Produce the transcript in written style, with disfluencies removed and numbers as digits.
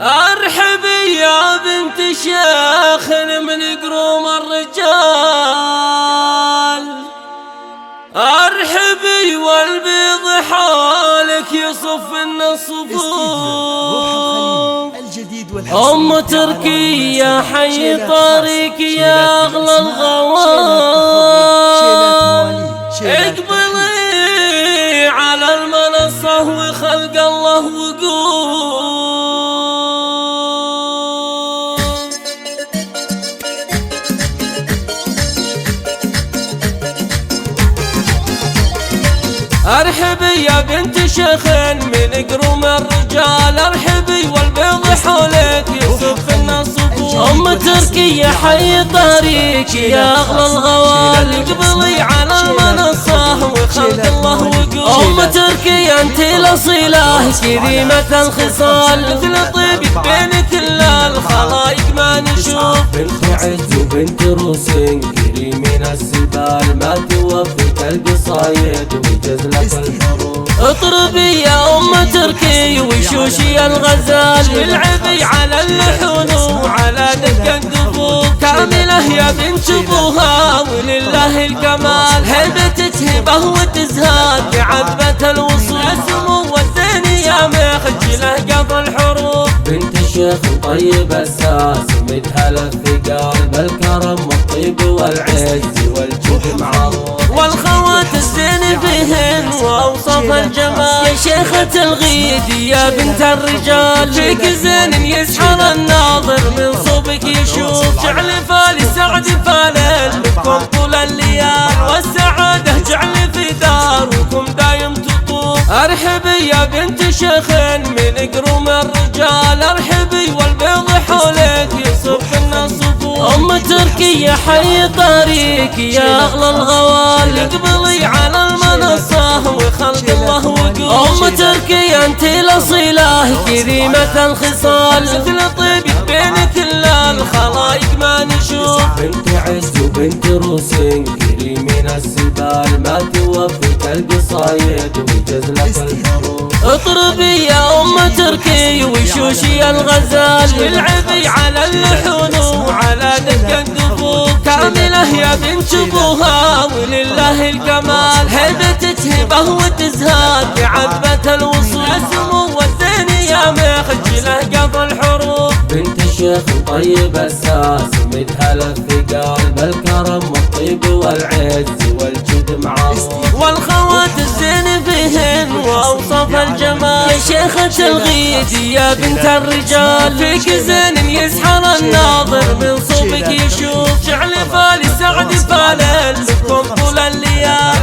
ارحبي يا بنت شيخ من قروم الرجال، ارحبي والبيض حالك يصف الصفوف. ام تركي يا حي طريق يا اغلى الغوال، اقبلي على المنصة وخلق الله وقول. ارحبي يا بنت شيخ من قروم الرجال، ارحبي والبيض حولك يصف الصفوف. ام تركي يا حي طريق يا اغلى الغوال، اقبلي على المنصة وخلق الله وقول. ام تركي انت الاصيلة كريمة الخصال، مثل طيبك بين كل الخلايق ما نشوف. بنت عز وبنت روس كريمين السبال، ما توفيك القصايد ويجزلك الحروف. اطربي يا ام تركي وشوشي الغزال، والعبي على اللحون وعلى دق الدفوف. كاملة يا بنت ابوها ولله الكمال، هيبة هبه وتزهاد بعذبة الوصول. اسمو والزين يا مخجله قضى الحروف. بنت الشيخ طيب الساس مدها الثقال، بالكرم والطيب والعز والجود معروف. والخوات الزين بهن واوصف الجمال، يا شيخة الغيد يا بنت الرجال. فيك زين يسحر الناظر من صوبك يشوف. جعل فالي سعد فالل لكم طول الليال، والسعادة جعل في داركم دايم تطوف. ارحبي يا بنت شيخ من قروم الرجال، ارحبي والبيض حولك يصف الصفوف. ام تركي يا حي طريق يا اغلى الغوال، اقبلي على المنصة وخلق الله وقول. ام تركي انت الاصيلة كريمة الخصال، مثل طيبك بين كل الخلايق ما نشوف. بنت عز وبنت روس كريمين السبال، ما توفيك القصايد ويجزلك الحروف. اطربي يا ام تركي وشوشي الغزال، والعبي على اللحون وعلى دق الدفوف. كاملة يا بنت ابوها ولله الكمال، هيبة هبه وتزهاد بعذبة الوصول. اسمو والزين يا مخجله قضى الحروف. بنت الشيخ طيب الساس مدها الثقال، بالكرم والطيب والعز والجود معروف. والخوات الزين بهن واوصف الجمال، يا شيخة الغيد يا بنت الرجال. فيك زين يسحر الناظر من صوبك يشوف. جعل فالي سعد فالل لكم طول الليال،